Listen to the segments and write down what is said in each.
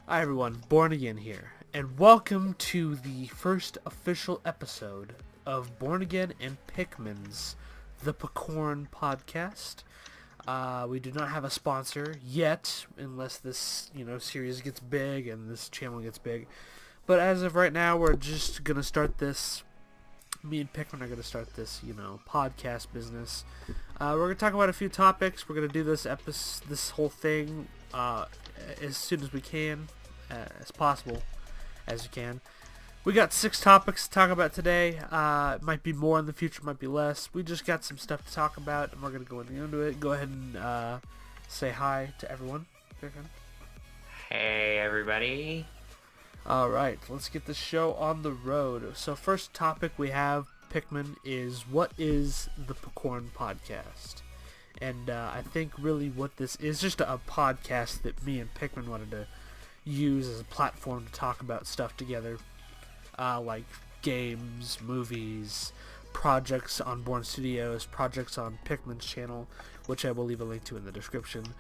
Hi everyone, Born Again here, and welcome to the first official episode of Born Again and Pikmin's The Pikorn podcast. We do not have a sponsor yet, unless this, series gets big and this channel gets big. But as of right now, we're just gonna start this. Me and Pikmin are gonna start this, podcast business. We're gonna talk about a few topics. We're gonna do this whole thing as soon as we can, as possible, as you can. We got 6 topics to talk about today. It might be more in the future, might be less. We just got some stuff to talk about, and we're gonna go into it. Go ahead and say hi to everyone. Hey everybody. Alright, let's get the show on the road. So first topic we have, Pikmin, is what is the Pikorn podcast? And I think really what this is, just a podcast that me and Pikmin wanted to use as a platform to talk about stuff together. Like games, movies, projects on Born Studios, projects on Pikmin's channel, which I will leave a link to in the description.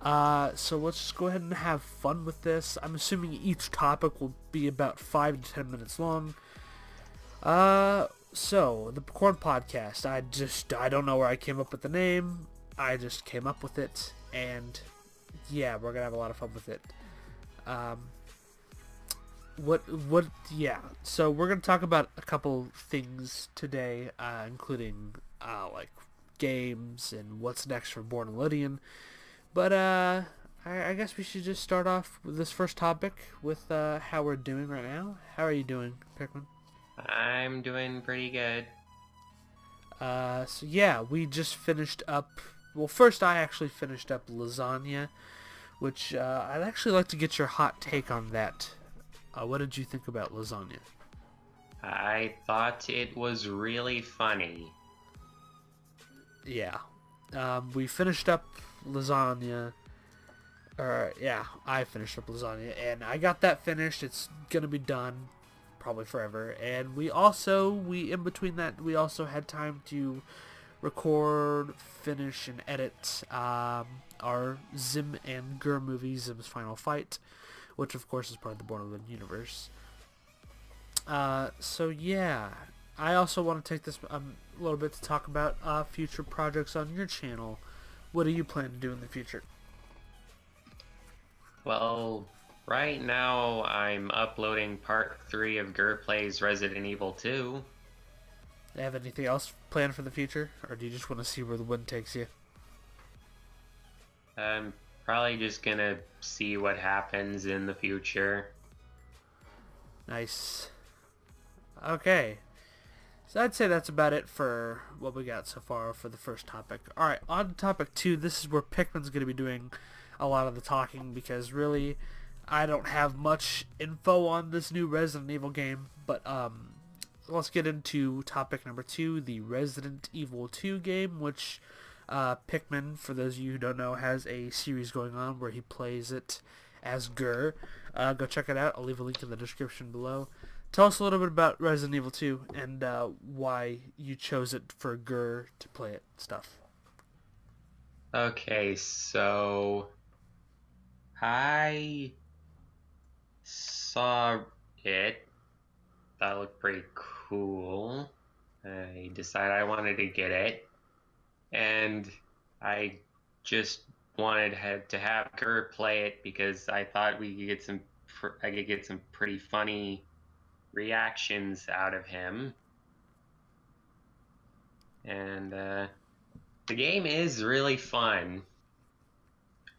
So let's just go ahead and have fun with this. I'm assuming each topic will be about 5 to 10 minutes long. So, the Pikorn podcast. I don't know where I came up with the name. I just came up with it, and yeah, we're gonna have a lot of fun with it. So we're gonna talk about a couple things today, including, like, games and what's next for Born Elydian. But I guess we should just start off with this first topic with how we're doing right now. How are you doing, Pikmin? I'm doing pretty good. So yeah, we just finished up. Well, first I actually finished up Lasagna, which I'd actually like to get your hot take on that. What did you think about Lasagna? I thought it was really funny. Yeah, we finished up Lasagna. I finished up Lasagna, and I got that finished. It's gonna be done, probably forever. And we in between that, we also had time to record, finish, and edit our Zim and Gur movie, Zim's Final Fight, which of course is part of the Born Elydian universe. So yeah, I also want to take this a little bit to talk about future projects on your channel. What do you plan to do in the future? Well, right now I'm uploading part 3 of Gur Plays Resident Evil 2. Do you have anything else planned for the future, or do you just want to see where the wind takes you? I'm probably just gonna see what happens in the future. Nice. Okay. So I'd say that's about it for what we got so far for the first topic. Alright, on to topic 2. This is where Pikmin's going to be doing a lot of the talking, because really I don't have much info on this new Resident Evil game. But let's get into topic number 2, the Resident Evil 2 game, which Pikmin, for those of you who don't know, has a series going on where he plays it as Gur. Go check it out. I'll leave a link in the description below. Tell us a little bit about Resident Evil 2 and why you chose it for Gur to play it stuff. Okay, so I saw it. That looked pretty cool. I decided I wanted to get it, and I just wanted to have Gur play it because I thought I could get some pretty funny reactions out of him. And the game is really fun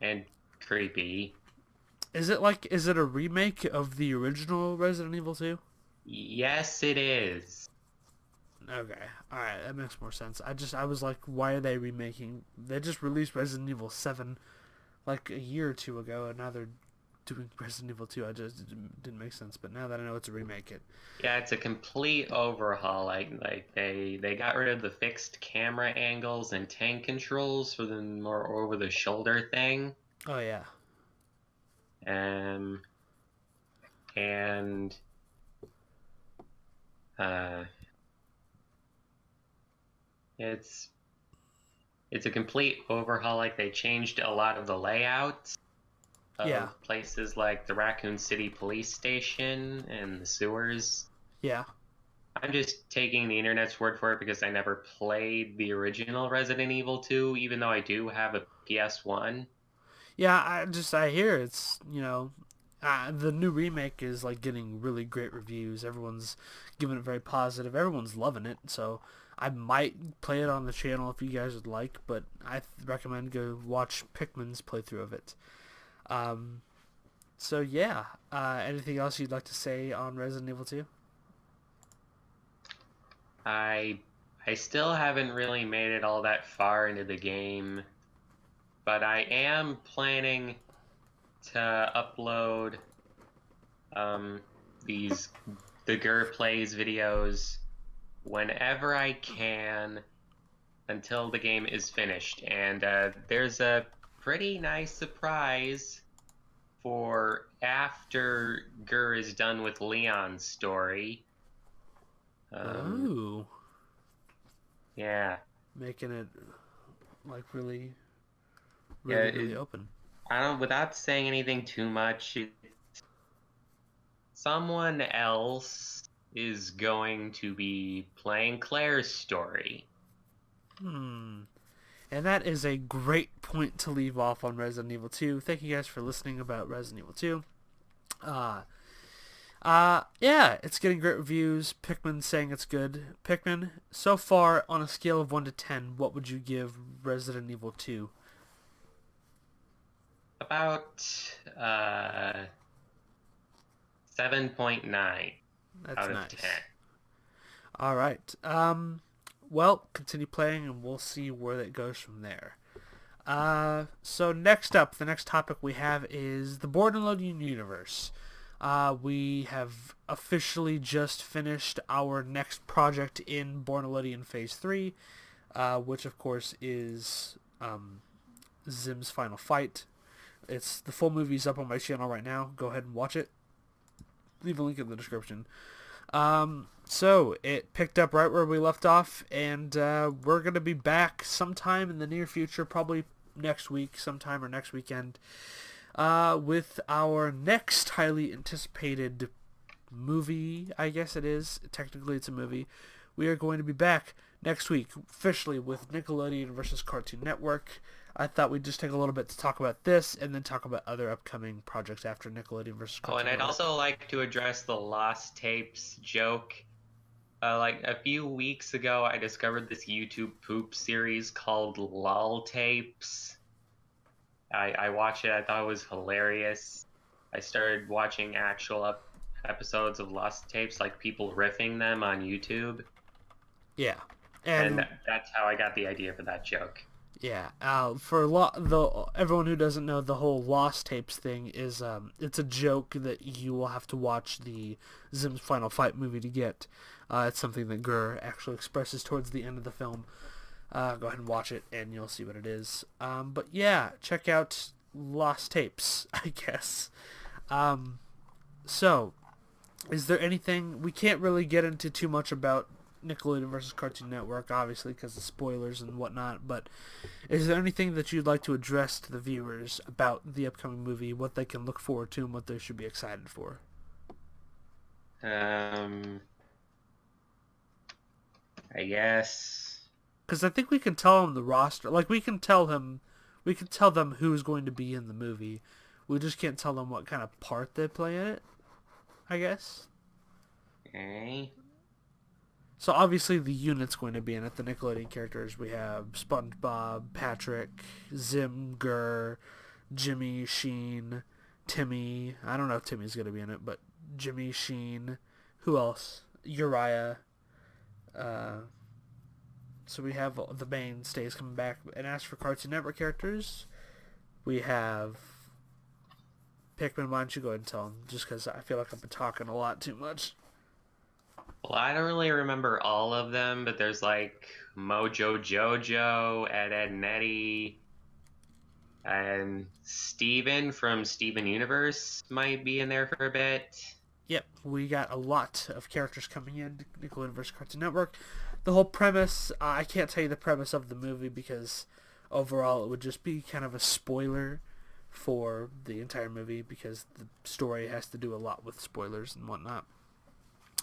and creepy. Is it a remake of the original Resident Evil 2? Yes, it is. Okay, alright, that makes more sense. I was like, why are they remaking? They just released Resident Evil 7 like a year or two ago, and now they're doing Resident Evil 2. It didn't make sense, but now that I know it's a remake, Yeah, it's a complete overhaul. Like they got rid of the fixed camera angles and tank controls for the more over the shoulder thing. Oh yeah. And uh, it's a complete overhaul. Like they changed a lot of the layouts. Yeah. of places like the Raccoon City Police Station and the sewers. Yeah. I'm just taking the internet's word for it because I never played the original Resident Evil 2, even though I do have a PS1. Yeah, I hear it's, the new remake is like getting really great reviews. Everyone's giving it very positive. Everyone's loving it. So I might play it on the channel if you guys would like, but I recommend go watch Pikmin's playthrough of it. Um, so yeah, anything else you'd like to say on Resident Evil 2? I I still haven't really made it all that far into the game, but I am planning to upload um, these the Gur Plays videos whenever I can until the game is finished. And there's a pretty nice surprise for after Gur is done with Leon's story. Um, Ooh, yeah, making it like really, yeah. really open. I don't. Without saying anything too much, someone else is going to be playing Claire's story. Hmm. And that is a great point to leave off on Resident Evil 2. Thank you guys for listening about Resident Evil 2. Yeah, it's getting great reviews. Pikmin saying it's good. Pikmin, so far on a scale of 1 to 10, what would you give Resident Evil 2? About 7.9 That's out of nice. 10. All right. Well, continue playing and we'll see where that goes from there. So next up, the next topic we have is the Born and Loading universe. We have officially just finished our next project in Born and Loading Phase 3, which of course is Zim's Final Fight. It's the full movie's up on my channel right now. Go ahead and watch it. Leave a link in the description. So it picked up right where we left off, and we're gonna be back sometime in the near future, probably next week, sometime or next weekend, with our next highly anticipated movie. I guess it is. Technically, it's a movie. We are going to be back next week, officially, with Nickelodeon versus Cartoon Network. I thought we'd just take a little bit to talk about this, and then talk about other upcoming projects after Nickelodeon versus Oh, Cartoon and I'd Network. also like to address the Lost Tapes joke. Like a few weeks ago, I discovered this YouTube poop series called Lol Tapes. I watched it. I thought it was hilarious. I started watching actual episodes of Lost Tapes, like people riffing them on YouTube, Yeah, and and that's how I got the idea for that joke. yeah, for everyone who doesn't know, the whole Lost Tapes thing is it's a joke that you will have to watch the Zim's Final Fight movie to get. It's something that Gur actually expresses towards the end of the film. Go ahead and watch it, and you'll see what it is. But yeah, check out Lost Tapes, I guess. So, is there anything we can't really get into too much about Nickelodeon versus Cartoon Network, obviously, because of spoilers and whatnot, but is there anything that you'd like to address to the viewers about the upcoming movie, what they can look forward to, and what they should be excited for? I guess. Because I think we can tell them the roster, like we can tell them who's going to be in the movie. We just can't tell them what kind of part they play in it, I guess. Okay. So obviously the unit's going to be in it. The Nickelodeon characters, we have SpongeBob, Patrick, Zim, Gur, Jimmy, Sheen, Timmy. I don't know if Timmy's going to be in it, but Jimmy, Sheen. Who else? Uriah. So we have the mainstays coming back. And as for Cartoon Network characters, we have Pikmin. Why don't you go ahead and tell them? Just because I feel like I've been talking a lot too much. Well, I don't really remember all of them, but there's like Mojo Jojo, Ed, Ed and Eddie, and Steven from Steven Universe might be in there for a bit. Yep, we got a lot of characters coming in, Nickelodeon vs. Cartoon Network. The whole premise, I can't tell you the premise of the movie because overall it would just be kind of a spoiler for the entire movie because the story has to do a lot with spoilers and whatnot.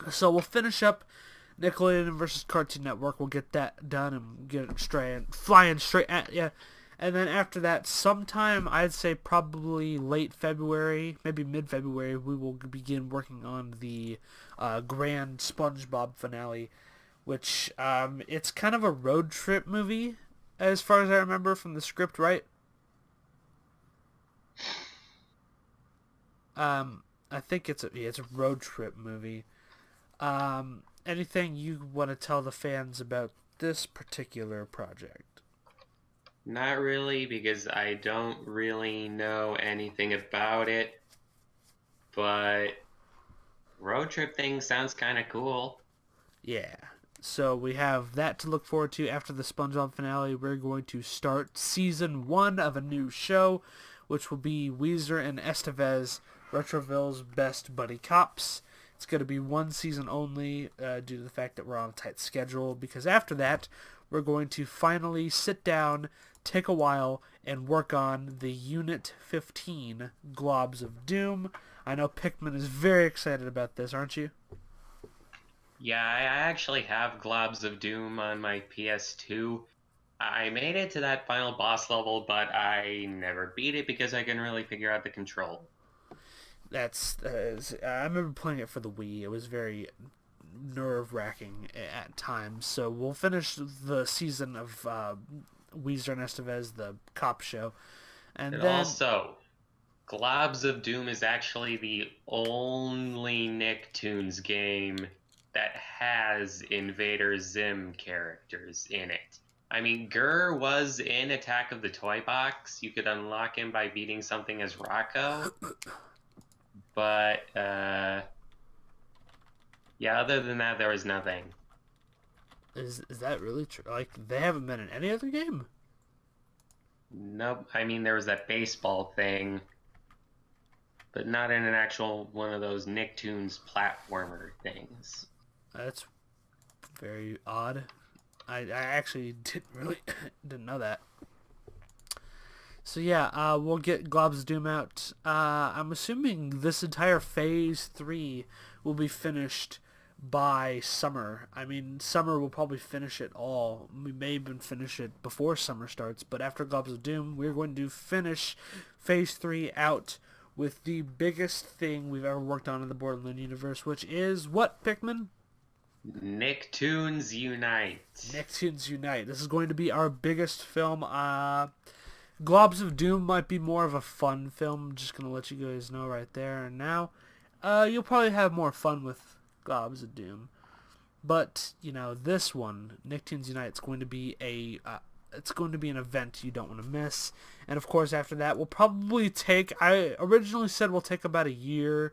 So we'll finish up Nickelodeon versus Cartoon Network. We'll get that done and get it flying straight at you. And then after that, sometime I'd say probably late February, maybe mid-February, we will begin working on the grand SpongeBob finale, which it's kind of a road trip movie, as far as I remember from the script, right? I think it's a road trip movie. Anything you want to tell the fans about this particular project? Not really, because I don't really know anything about it, but road trip thing sounds kind of cool. Yeah. So we have that to look forward to after the SpongeBob finale. We're going to start season 1 of a new show, which will be Weezer and Estevez, Retroville's best buddy cops. It's going to be one season only due to the fact that we're on a tight schedule, because after that, we're going to finally sit down, take a while, and work on the Unit 15 Globs of Doom. I know Pikmin is very excited about this, aren't you? Yeah, I actually have Globs of Doom on my PS2. I made it to that final boss level, but I never beat it because I couldn't really figure out the control. That's I remember playing it for the Wii. It was very nerve-wracking at times. So we'll finish the season of Weezer and Estevez, the cop show, and And then also, Globs of Doom is actually the only Nicktoons game that has Invader Zim characters in it. I mean, Gurr was in Attack of the Toy Box. You could unlock him by beating something as Rocco. But, yeah, other than that, there was nothing. is that really true? Like, they haven't been in any other game? Nope. I mean, there was that baseball thing, but not in an actual one of those Nicktoons platformer things. That's very odd. I actually didn't know that. So yeah, we'll get Globs of Doom out. I'm assuming this entire Phase 3 will be finished by summer. I mean, summer will probably finish it all. We may even finish it before summer starts, but after Globs of Doom, we're going to finish Phase 3 out with the biggest thing we've ever worked on in the Borderland universe, which is what, Pikmin? Nicktoons Unite. Nicktoons Unite. This is going to be our biggest film. Globs of Doom might be more of a fun film. I'm just going to let you guys know right there and now. You'll probably have more fun with Globs of Doom. But, this one, Nicktoons Unite, it's going to be an event you don't want to miss. And of course, after that, we'll probably I originally said we'll take about a year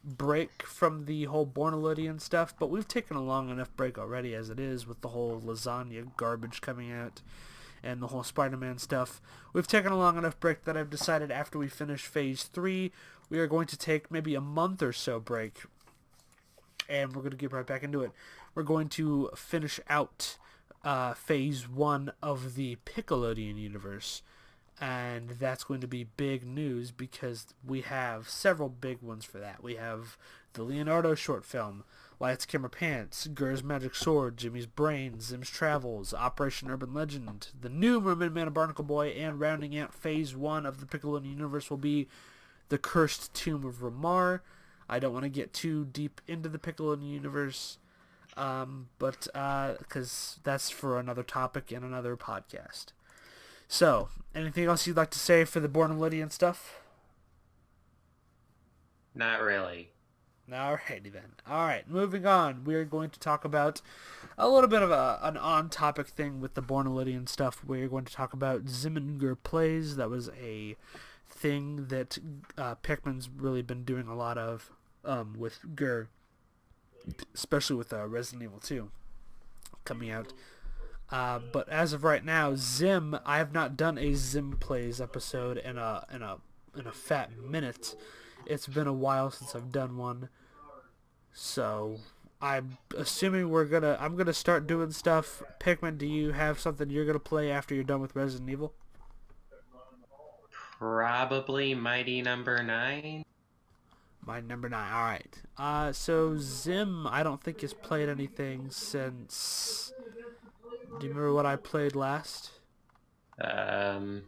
break from the whole Born Elydian stuff, but we've taken a long enough break already as it is with the whole Lasagna garbage coming out and the whole Spider-Man stuff. We've taken a long enough break that I've decided after we finish Phase 3, we are going to take maybe a month or so break, and we're going to get right back into it. We're going to finish out Phase 1 of the Nickelodeon universe, and that's going to be big news because we have several big ones for that. We have the Leonardo short film, Lights, Camera, Pants, Gurr's Magic Sword, Jimmy's Brain, Zim's Travels, Operation Urban Legend, the new Mermaid Man and Barnacle Boy, and rounding out Phase 1 of the Nickelodeon universe will be The Cursed Tomb of Ramar. I don't want to get too deep into the Nickelodeon universe, but because that's for another topic and another podcast. So, anything else you'd like to say for the Born Elydian stuff? Not really. Alrighty then. Alright, moving on. We're going to talk about a little bit of an on-topic thing with the Born Elydian stuff. We're going to talk about Zim and Gurr Plays. That was a thing that Pikmin's really been doing a lot of with Gurr, especially with Resident Evil 2 coming out. But as of right now, Zim, I have not done a Zim Plays episode in a fat minute. It's been a while since I've done one, so I'm assuming I'm gonna start doing stuff. Pikmin, do you have something you're gonna play after you're done with Resident Evil? Probably Mighty Number 9. My number 9. All right. So Zim, I don't think has played anything since. Do you remember what I played last? Um,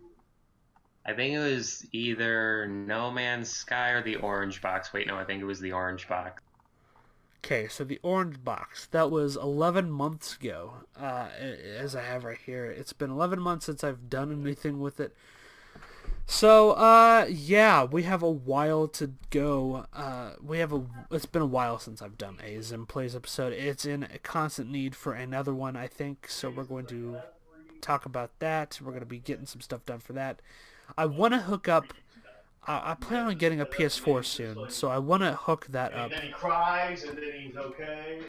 I think it was either No Man's Sky or the Orange Box. Wait, no, I think it was the Orange Box. Okay, so the orange box. That was 11 months ago. As I have right here, it's been 11 months since I've done anything with it. So, yeah, we have a while to go. It's been a while since I've done a Zim Plays episode. It's in a constant need for another one, I think. So we're going to talk about that. We're going to be getting some stuff done for that. I want to hook up. I plan on getting a PS4 soon, so I want to hook that up. And then he cries, and then he's okay.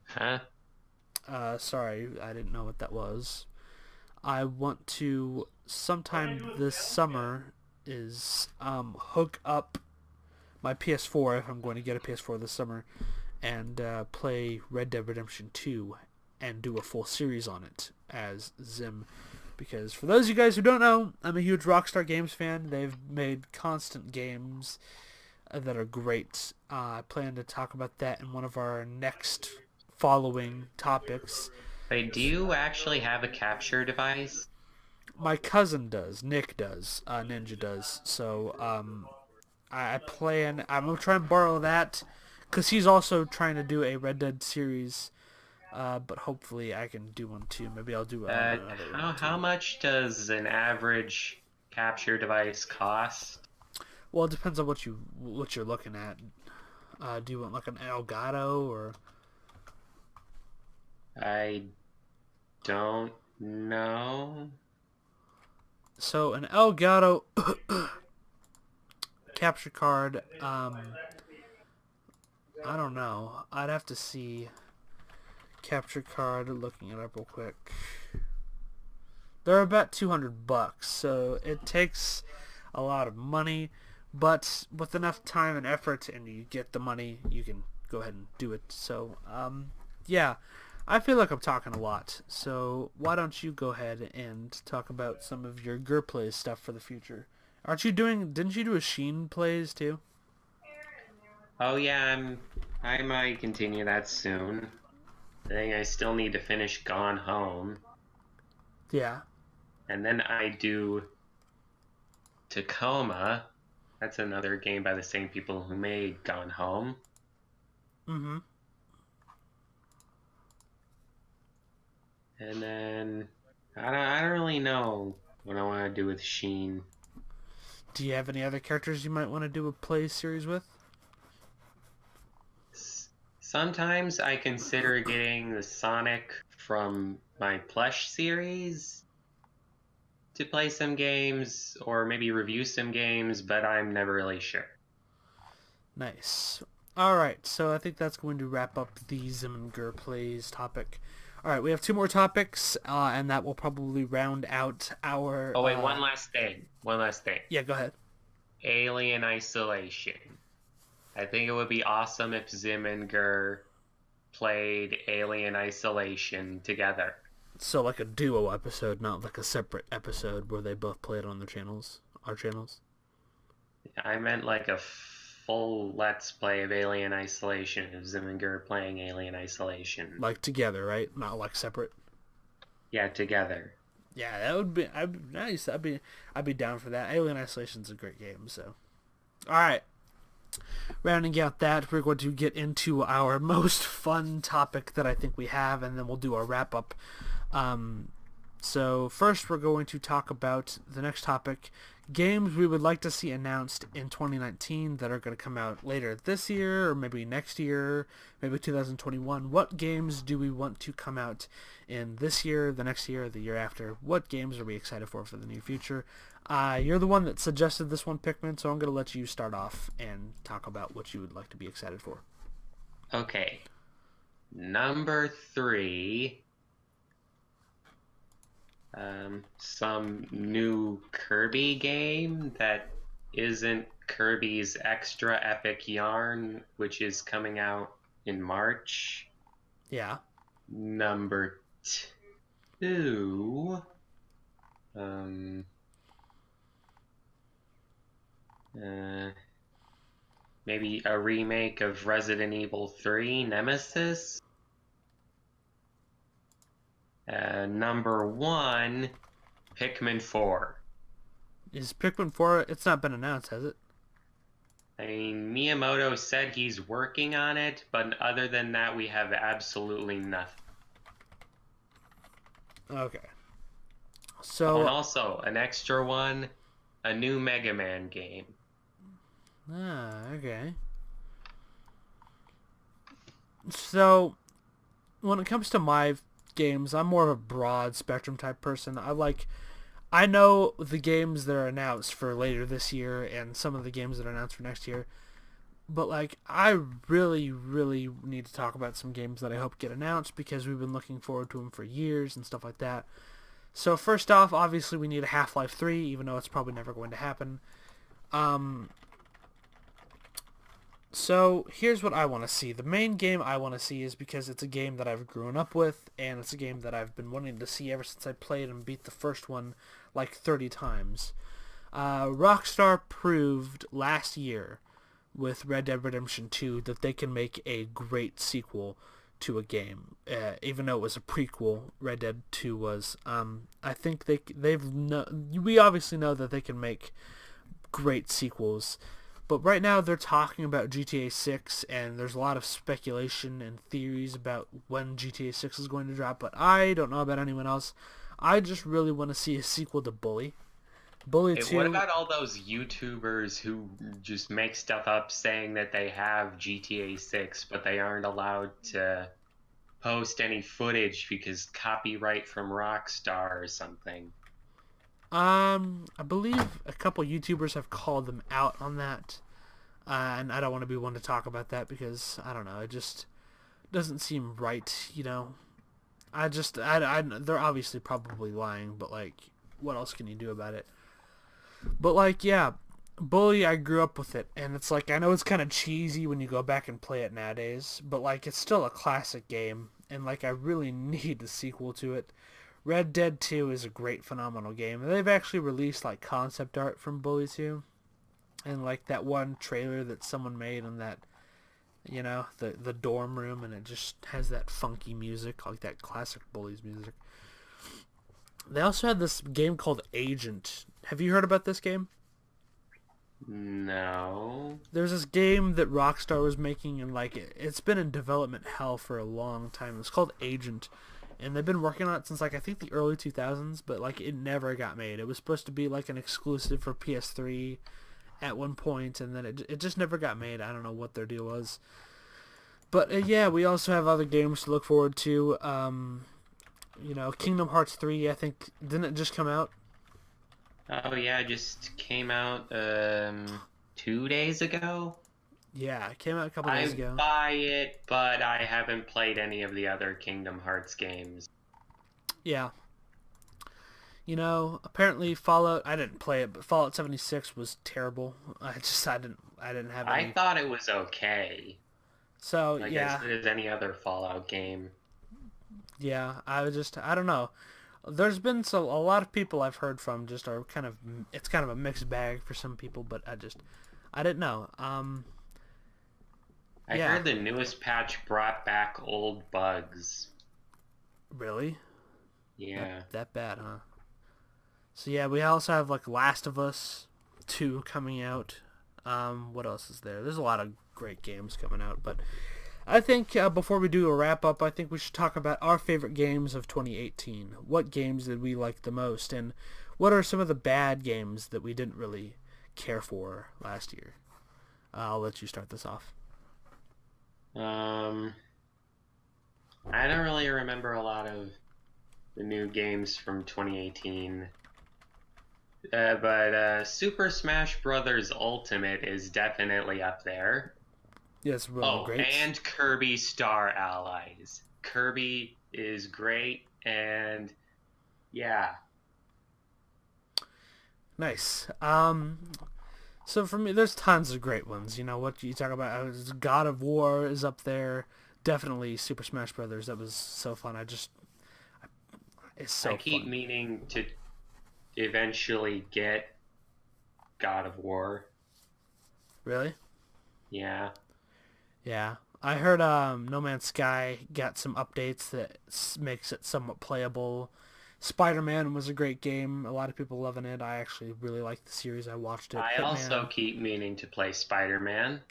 Huh? Sorry, I didn't know what that was. I want to sometime this summer is hook up my PS4 if I'm going to get a PS4 this summer and play Red Dead Redemption 2 and do a full series on it as Zim. Because for those of you guys who don't know, I'm a huge Rockstar Games fan. They've made constant games that are great. I plan to talk about that in one of our next following topics. Wait, do you actually have a capture device? My cousin does. Nick does. Ninja does. So I plan. I'm gonna try and borrow that because he's also trying to do a Red Dead series. But hopefully I can do one too. Maybe I'll do another one too. How much does an average capture device cost? Well, it depends on what you're looking at. Do you want like an Elgato or? I don't know. So an Elgato capture card. I don't know. I'd have to see. Capture card. Looking it up real quick. They're about $200, so it takes a lot of money. But with enough time and effort, and you get the money, you can go ahead and do it. So, yeah. I feel like I'm talking a lot, so why don't you go ahead and talk about some of your Gur plays stuff for the future? Didn't you do a Sheen plays too? Oh yeah, I might continue that soon. I think I still need to finish Gone Home. Yeah. And then I do Tacoma. That's another game by the same people who made Gone Home. Mm-hmm. And then I don't really know what I want to do with Sheen. Do you have any other characters you might want to do a play series with? Sometimes I consider getting the Sonic from my plush series to play some games or maybe review some games, but I'm never really sure. Nice. Alright, so I think that's going to wrap up the Zim and Gur plays topic. Alright, we have 2 more topics, and that will probably round out our... Oh wait, one last thing. Yeah, go ahead. Alien Isolation. I think it would be awesome if Zim and Gur played Alien Isolation together. So like a duo episode, not like a separate episode where they both play it on their channels, our channels. I meant like a full Let's Play of Alien Isolation, of Zim and Gur playing Alien Isolation. Like together, right? Not like separate. Yeah, together. Yeah, I'd be nice. I'd be down for that. Alien Isolation's a great game, so. Alright. Rounding out that, we're going to get into our most fun topic that I think we have, and then we'll do our wrap-up. So first we're going to talk about the next topic, games we would like to see announced in 2019 that are going to come out later this year, or maybe next year, maybe 2021. What games do we want to come out in this year, the next year, the year after? What games are we excited for the near future? You're the one that suggested this one, Pikmin, so I'm going to let you start off and talk about what you would like to be excited for. Okay. Number 3. Some new Kirby game that isn't Kirby's Extra Epic Yarn, which is coming out in March. Yeah. Number 2. Maybe a remake of Resident Evil 3 Nemesis. Number 1, Pikmin 4. Is Pikmin 4? It's not been announced, has it? I mean, Miyamoto said he's working on it, but other than that, we have absolutely nothing. Okay. Oh, So, and also, an extra one, a new Mega Man game. okay. So, when it comes to my games, I'm more of a broad spectrum type person. I know the games that are announced for later this year and some of the games that are announced for next year. But I really, really need to talk about some games that I hope get announced because we've been looking forward to them for years and stuff like that. So first off, obviously we need a Half-Life 3, even though it's probably never going to happen. So here's what I want to see. The main game I want to see is because it's a game that I've grown up with, and it's a game that I've been wanting to see ever since I played and beat the first one like 30 times. Rockstar proved last year with Red Dead Redemption 2 that they can make a great sequel to a game. Even though it was a prequel, Red Dead 2 was. I think we obviously know that they can make great sequels. But right now they're talking about GTA 6, and there's a lot of speculation and theories about when GTA 6 is going to drop, but I don't know about anyone else. I just really want to see a sequel to Bully. Bully Hey, 2... what about all those YouTubers who just make stuff up saying that they have GTA 6, but they aren't allowed to post any footage because copyright from Rockstar or something? I believe a couple YouTubers have called them out on that, and I don't want to be one to talk about that because I don't know, it just doesn't seem right, you know. They're obviously probably lying, but what else can you do about it? But yeah, Bully, I grew up with it, and it's I know it's kind of cheesy when you go back and play it nowadays, but it's still a classic game, and I really need a sequel to it. Red Dead 2 is a great, phenomenal game. They've actually released concept art from Bully 2, and that one trailer that someone made on that, the dorm room, and it just has that funky music, like that classic Bully's music. They also had this game called Agent. Have you heard about this game? No. There's this game that Rockstar was making, and it's been in development hell for a long time. It's called Agent, and they've been working on it since I think the early 2000s, but it never got made. It was supposed to be an exclusive for PS3 at one point, and then it just never got made. I don't know what their deal was. But yeah, we also have other games to look forward to. Kingdom Hearts 3, I think, didn't it just come out? Oh yeah, it just came out 2 days ago. Yeah, it came out a couple days ago. I buy it, but I haven't played any of the other Kingdom Hearts games. Yeah. Apparently Fallout, I didn't play it, but Fallout 76 was terrible. I didn't have any. I thought it was okay. So, yeah. As good as any other Fallout game. Yeah, I don't know. There's been a lot of people I've heard from just are it's kind of a mixed bag for some people, but I didn't know. I heard the newest patch brought back old bugs. Really? Yeah. That bad, huh? So yeah, we also have Last of Us 2 coming out. What else is there? There's a lot of great games coming out, but I think before we do a wrap-up, I think we should talk about our favorite games of 2018. What games did we like the most, and what are some of the bad games that we didn't really care for last year? I'll let you start this off. I don't really remember a lot of the new games from 2018. But Super Smash Bros. Ultimate is definitely up there. Yes, really great. And Kirby Star Allies. Kirby is great, and yeah. Nice. So for me, there's tons of great ones. What you talk about, God of War is up there. Definitely Super Smash Brothers. That was so fun. It's so fun. I keep meaning to eventually get God of War. Really? Yeah. Yeah. I heard No Man's Sky got some updates that makes it somewhat playable. Spider-Man was a great game. A lot of people loving it. I actually really liked the series. I watched it. I also Hitman. keep meaning to play Spider-Man.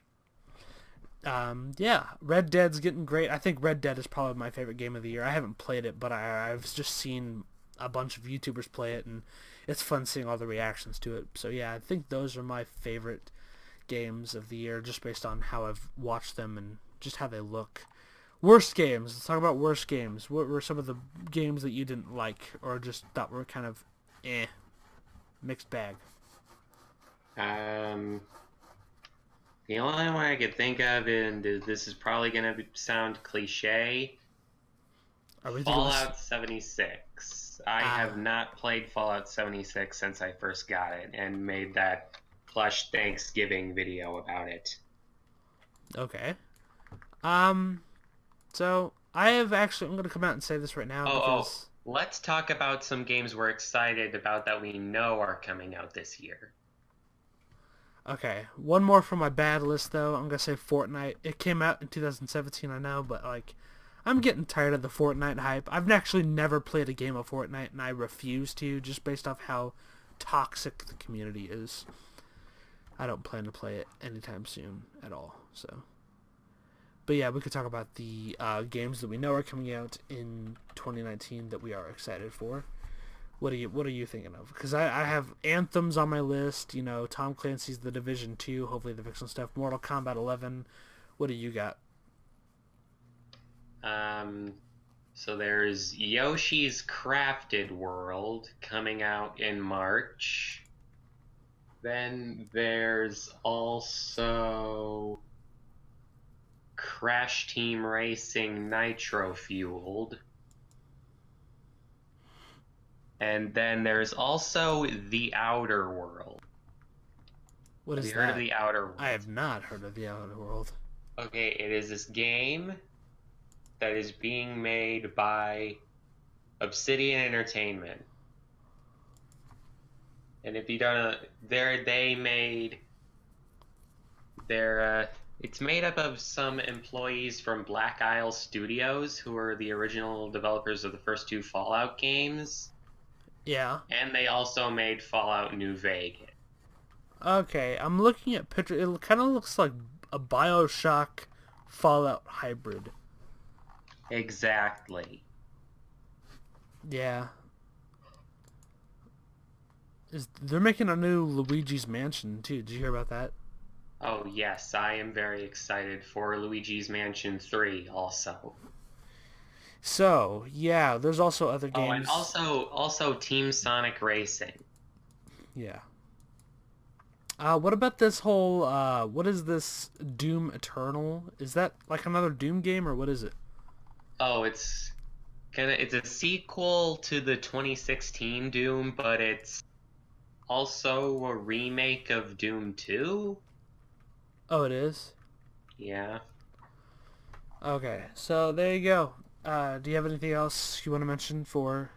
Yeah, Red Dead's getting great. I think Red Dead is probably my favorite game of the year. I haven't played it, but I've just seen a bunch of YouTubers play it, and it's fun seeing all the reactions to it. So yeah, I think those are my favorite games of the year, just based on how I've watched them and just how they look. Worst games. Let's talk about worst games. What were some of the games that you didn't like or just thought were kind of mixed bag? Um, the only one I could think of, and this is probably going to sound cliche, Are we thinking Fallout 76. I have not played Fallout 76 since I first got it and made that plush Thanksgiving video about it. Okay. So I have actually. I'm going to come out and say this right now because. Let's talk about some games we're excited about that we know are coming out this year. Okay, one more from my bad list though. I'm gonna say Fortnite. It came out in 2017, I know, but like, I'm getting tired of the Fortnite hype. I've actually never played a game of Fortnite, and I refuse to, just based off how toxic the community is. I don't plan to play it anytime soon at all. So, but yeah, we could talk about the games that we know are coming out in 2019 that we are excited for. What are you thinking of? Because I have Anthems on my list. You know, Tom Clancy's The Division 2. Hopefully they're fixing stuff. Mortal Kombat 11. What do you got? So there's Yoshi's Crafted World coming out in March. Then there's also Crash Team Racing Nitro Fueled. And then there's also The Outer World. What is Have you that? heard of The Outer World? I have not heard of The Outer World. Okay, it is this game that is being made by Obsidian Entertainment. And if you don't know, it's made up of some employees from Black Isle Studios, who are the original developers of the first two Fallout games. Yeah. And they also made Fallout New Vegas. Okay, I'm looking at pictures. It kind of looks like a BioShock Fallout hybrid. Exactly. Yeah. They're making a new Luigi's Mansion too. Did you hear about that? Oh yes, I am very excited for Luigi's Mansion 3 also. So, yeah, there's also other games. Oh, and also Team Sonic Racing. Yeah. What about this whole, what is this Doom Eternal? Is that like another Doom game, or what is it? Oh, it's a sequel to the 2016 Doom, but it's also a remake of Doom 2. Oh, it is? Yeah. Okay, so there you go. Do you have anything else you want to mention for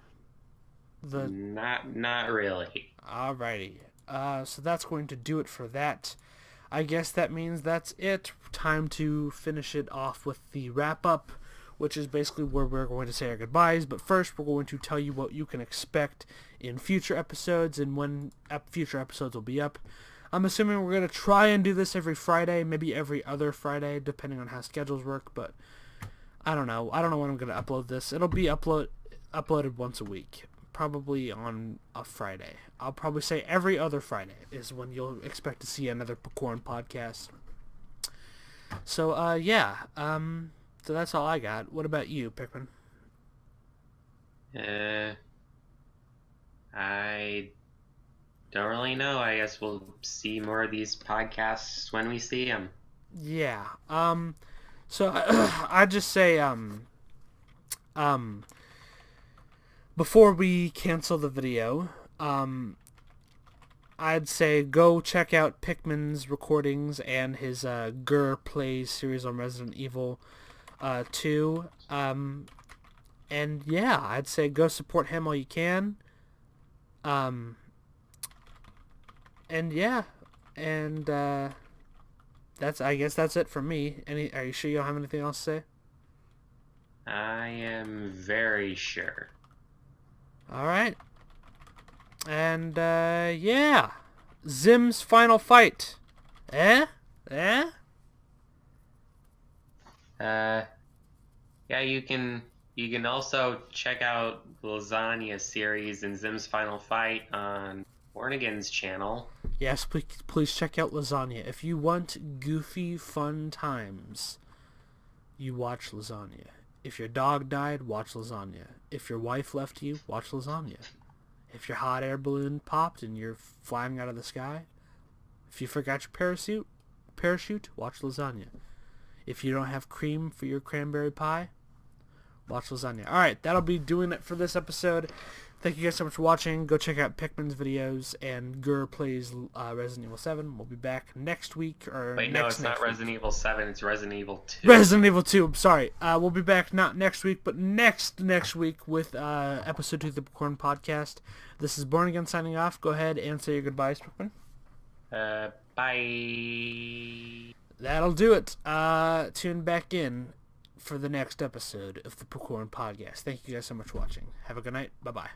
the... Not really. Alrighty. So that's going to do it for that. I guess that means that's it. Time to finish it off with the wrap-up, which is basically where we're going to say our goodbyes. But first, we're going to tell you what you can expect in future episodes and when future episodes will be up. I'm assuming we're going to try and do this every Friday, maybe every other Friday, depending on how schedules work, but I don't know. I don't know when I'm going to upload this. It'll be uploaded once a week, probably on a Friday. I'll probably say every other Friday is when you'll expect to see another Pikorn podcast. So, yeah. So that's all I got. What about you, Pikmin? I don't really know. I guess we'll see more of these podcasts when we see them. Yeah. So I just say, before we cancel the video, I'd say go check out Pikmin's recordings and his Gur Plays series on Resident Evil 2. And yeah, I'd say go support him all you can. And yeah, and I guess that's it from me. Are you sure you don't have anything else to say? I am very sure. All right. And yeah, Zim's final fight. Eh? Eh? Yeah, you can also check out Lasagna Series and Zim's Final Fight on Born Again's channel. Yes, please check out Lasagna. If you want goofy, fun times, you watch Lasagna. If your dog died, watch Lasagna. If your wife left you, watch Lasagna. If your hot air balloon popped and you're flying out of the sky, if you forgot your parachute, watch Lasagna. If you don't have cream for your cranberry pie, watch Lasagna. Alright, that'll be doing it for this episode. Thank you guys so much for watching. Go check out Pikmin's videos, and Gur plays Resident Evil 7. We'll be back next week. Wait, no, it's not Resident Evil 7, it's Resident Evil 2. Resident Evil 2, I'm sorry. We'll be back not next week, but next week with episode 2 of the Pikorn podcast. This is Born Again signing off. Go ahead and say your goodbyes, Pikmin. Bye. That'll do it. Tune back in for the next episode of the Pikorn podcast. Thank you guys so much for watching. Have a good night. Bye-bye.